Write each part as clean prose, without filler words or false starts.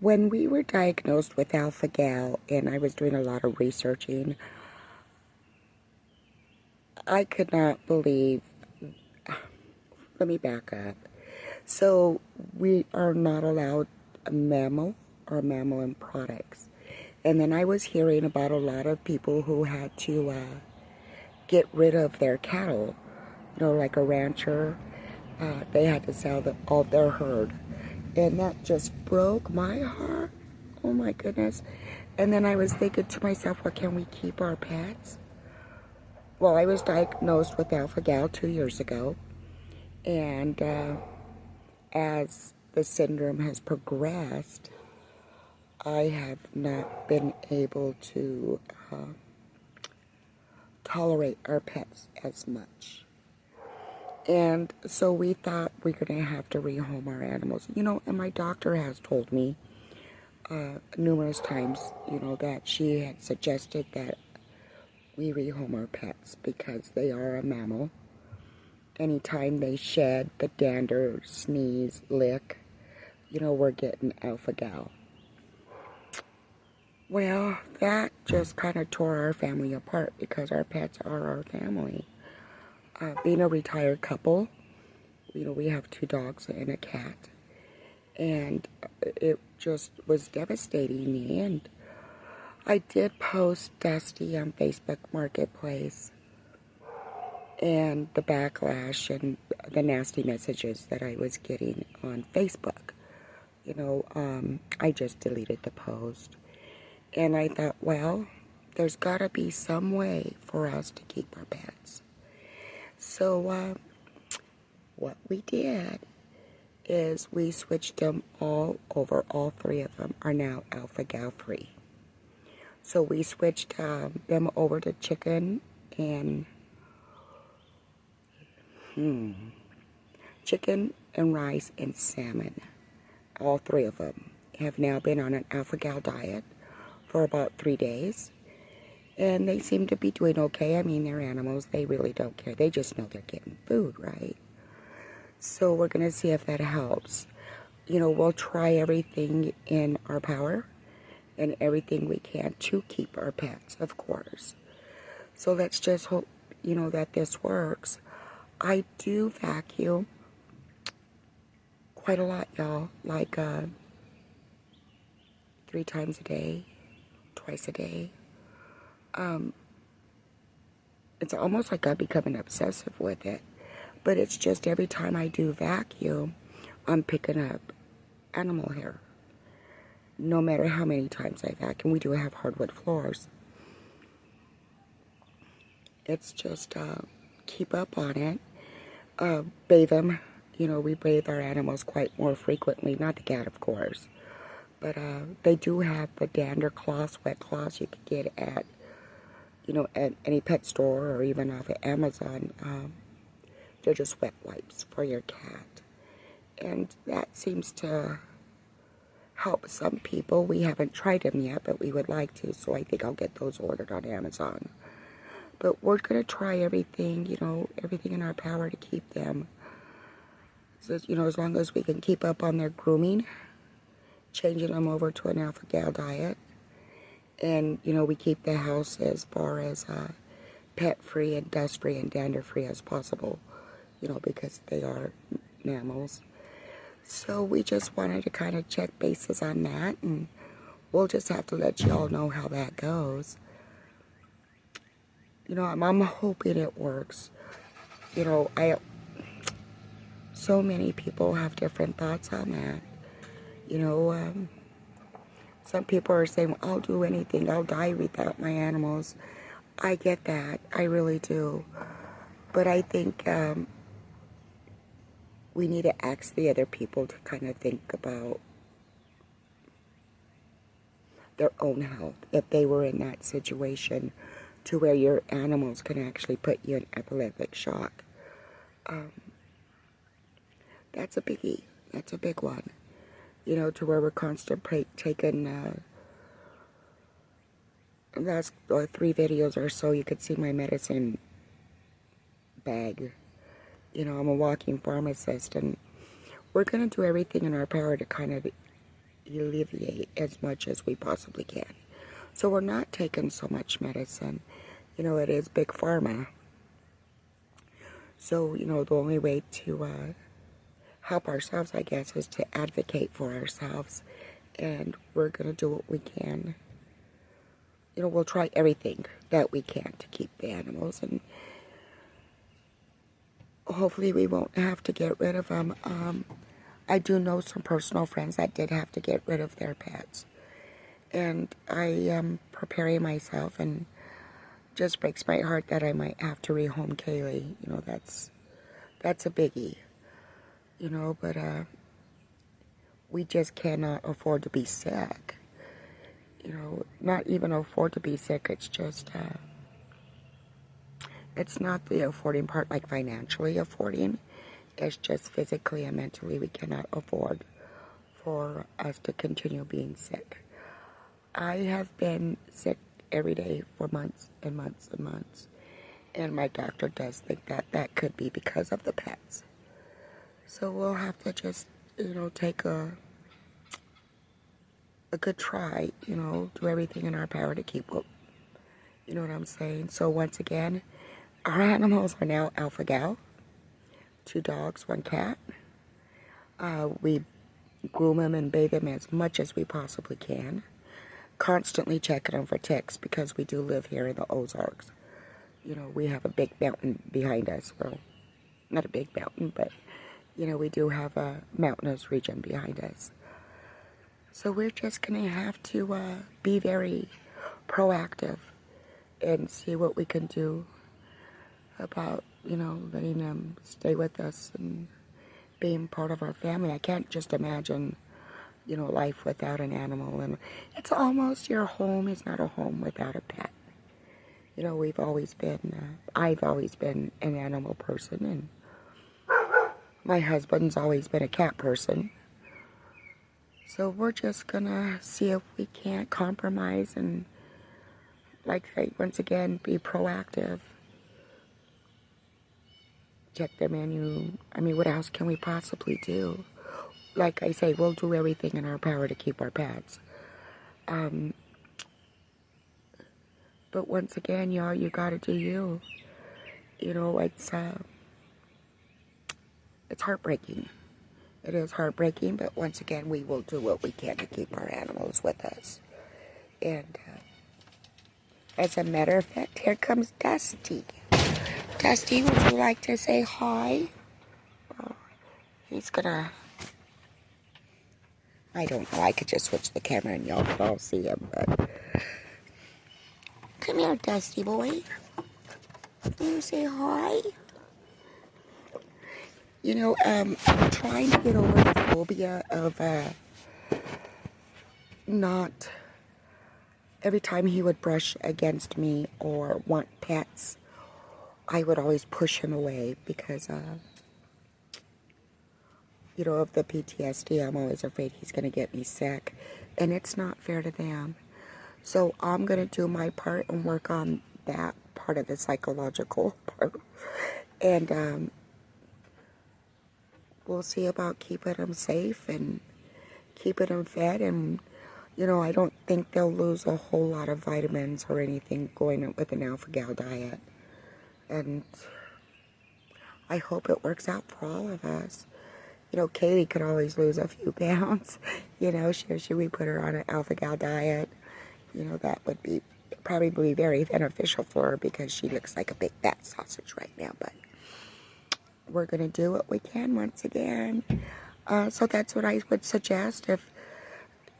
When we were diagnosed with alpha-gal, and I was doing a lot of researching, I could not believe, let me back up. So we are not allowed a mammal or mammalian products. And then I was hearing about a lot of people who had to get rid of their cattle, like a rancher. They had to sell all their herd. And that just broke my heart. Oh my goodness. And then I was thinking to myself, well, can we keep our pets? Well, I was diagnosed with alpha-gal 2 years ago. And as the syndrome has progressed, I have not been able to tolerate our pets as much. And so we thought we're going to have to rehome our animals. And my doctor has told me numerous times, that she had suggested that we rehome our pets because they are a mammal. Anytime they shed, the dander, sneeze, lick, we're getting alpha-gal. Well, that just kind of tore our family apart because our pets are our family. Being a retired couple, we have 2 dogs and a cat. And it just was devastating. And I did post Dusty on Facebook Marketplace. And the backlash and the nasty messages that I was getting on Facebook. I just deleted the post. And I thought, well, there's got to be some way for us to keep our pets. So what we did is we switched them all over. All 3 of them are now alpha-gal free. So we switched them over to chicken and rice and salmon. All 3 of them have now been on an alpha-gal diet for about 3 days. And they seem to be doing okay. I mean, they're animals. They really don't care. They just know they're getting food, right? So we're going to see if that helps. We'll try everything in our power and everything we can to keep our pets, of course. So let's just hope, that this works. I do vacuum quite a lot, y'all. Like 3 times a day, twice a day. It's almost like I'm becoming obsessive with it. But it's just every time I do vacuum, I'm picking up animal hair. No matter how many times I vacuum, we do have hardwood floors. It's just keep up on it. Bathe them. We bathe our animals quite more frequently. Not the cat, of course. But they do have the dander cloths, wet cloths you could get at, at any pet store or even off of Amazon. They're just wet wipes for your cat. And that seems to help some people. We haven't tried them yet, but we would like to. So I think I'll get those ordered on Amazon. But we're going to try everything, everything in our power to keep them. So, as long as we can keep up on their grooming, changing them over to an alpha-gal diet. And, we keep the house as far as pet-free and dust-free and dander-free as possible. Because they are mammals. So we just wanted to kind of check bases on that, and we'll just have to let y'all know how that goes. I'm hoping it works. So many people have different thoughts on that. Some people are saying, well, I'll do anything. I'll die without my animals. I get that. I really do. But I think we need to ask the other people to kind of think about their own health. If they were in that situation to where your animals can actually put you in epileptic shock. That's a biggie. That's a big one. To where we're constantly taking last 3 videos or so, you could see my medicine bag. I'm a walking pharmacist, and we're going to do everything in our power to kind of, alleviate as much as we possibly can. So we're not taking so much medicine. You know, it is big pharma. So, you know, the only way to help ourselves, I guess, is to advocate for ourselves. And we're going to do what we can. You know, we'll try everything that we can to keep the animals. And hopefully we won't have to get rid of them. I do know some personal friends that did have to get rid of their pets. And I am preparing myself, and just breaks my heart that I might have to rehome Kaylee. You know, that's a biggie. You know, but we just cannot afford to be sick. You know, not even afford to be sick. It's just, it's not the affording part, like financially affording. It's just physically and mentally we cannot afford for us to continue being sick. I have been sick every day for months and months and months. And my doctor does think that that could be because of the pets. So we'll have to just, you know, take a good try, you know, do everything in our power to keep up. You know what I'm saying? So once again, our animals are now Alpha Gal. 2 dogs, 1 cat. We groom them and bathe them as much as we possibly can. Constantly checking them for ticks because we do live here in the Ozarks. You know, we have a big mountain behind us. Well, not a big mountain, but, you know, we do have a mountainous region behind us. So we're just going to have to be very proactive and see what we can do about, you know, letting them stay with us and being part of our family. I can't just imagine, you know, life without an animal. And it's almost your home is not a home without a pet. You know, we've always been, I've always been an animal person, and my husband's always been a cat person. So we're just gonna see if we can't compromise and, like I say, once again, be proactive. Check the menu. I mean, what else can we possibly do? Like I say, we'll do everything in our power to keep our pets. But once again, y'all, you gotta do you. You know, it's heartbreaking. It is heartbreaking, but once again, we will do what we can to keep our animals with us. And as a matter of fact, here comes Dusty. Dusty, would you like to say hi? Oh, he's gonna... I don't know, I could just switch the camera and y'all can all see him, but... Come here, Dusty boy. Can you say hi? You know, I'm trying to get over the phobia of, not... Every time he would brush against me or want pets, I would always push him away because, you know, of the PTSD. I'm always afraid he's going to get me sick, and it's not fair to them. So I'm going to do my part and work on that part of the psychological part. And we'll see about keeping them safe and keeping them fed. And, you know, I don't think they'll lose a whole lot of vitamins or anything going with an Alpha Gal diet. And I hope it works out for all of us. You know, Katie could always lose a few pounds. You know, should we put her on an Alpha Gal diet? You know, that would be probably very beneficial for her because she looks like a big fat sausage right now. But we're going to do what we can once again. So that's what I would suggest if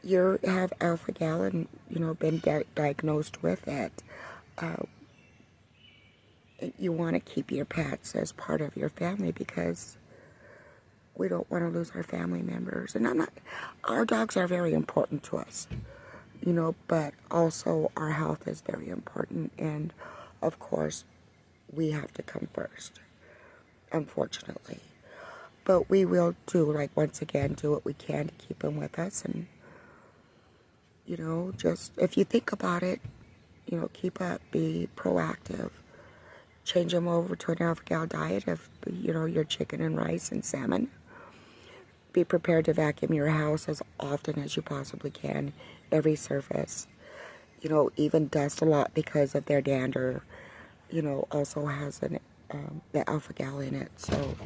you have Alpha Gal and, you know, been diagnosed with it. You want to keep your pets as part of your family because we don't want to lose our family members. And our dogs are very important to us, you know, but also our health is very important. And, of course, we have to come first, unfortunately. But we will once again, do what we can to keep them with us. And, you know, just, if you think about it, you know, keep up, be proactive. Change them over to an Alpha Gal diet of, you know, your chicken and rice and salmon. be prepared to vacuum your house as often as you possibly can, every surface. You know, even dust a lot because of their dander, you know, also has the alpha-gal in it. So,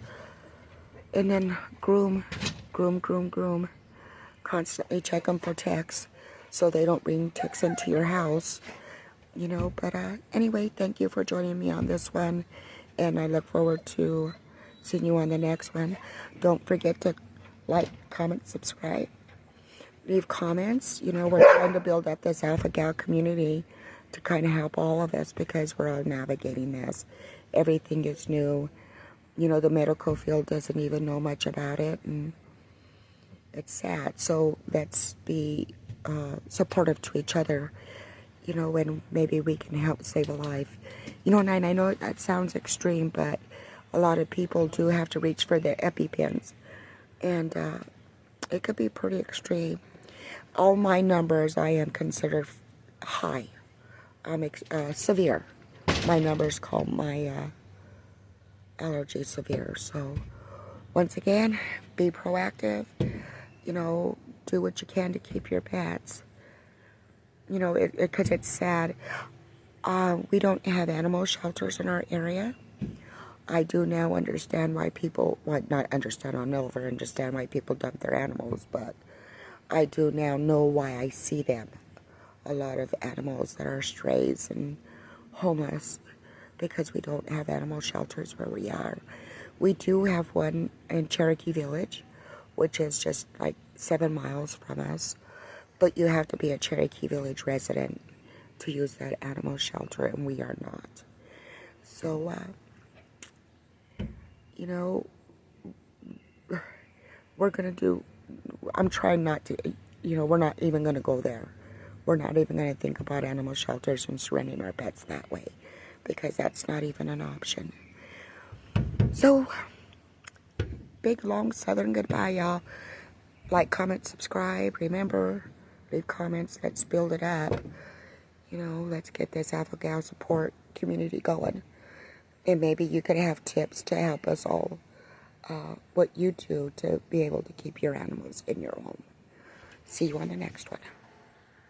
and then groom. Constantly check them for ticks so they don't bring ticks into your house, you know. But anyway, thank you for joining me on this one, and I look forward to seeing you on the next one. Don't forget to like, comment, subscribe, leave comments. You know, we're trying to build up this alpha-gal community to kind of help all of us because we're all navigating this. Everything is new. You know, the medical field doesn't even know much about it, and it's sad. So let's be supportive to each other, you know, and maybe we can help save a life. You know, and I know that sounds extreme, but a lot of people do have to reach for their EpiPens, and it could be pretty extreme. All my numbers, I am considered high. I'm severe. My numbers call my allergy severe. So once again, be proactive. You know, do what you can to keep your pets. You know, because it's sad. We don't have animal shelters in our area. I do now understand why people, well, not understand, I'll never understand why people dump their animals, but I do now know why I see them. A lot of animals that are strays and homeless because we don't have animal shelters where we are. We do have one in Cherokee Village, which is just like 7 miles from us, but you have to be a Cherokee Village resident to use that animal shelter, and we are not. So, you know, we're going to do, I'm trying not to, you know, we're not even going to go there. We're not even going to think about animal shelters and surrendering our pets that way, because that's not even an option. So, big, long Southern goodbye, y'all. Like, comment, subscribe. Remember, leave comments. Let's build it up. You know, let's get this alpha-gal support community going. And maybe you could have tips to help us all. What you do to be able to keep your animals in your home. See you on the next one.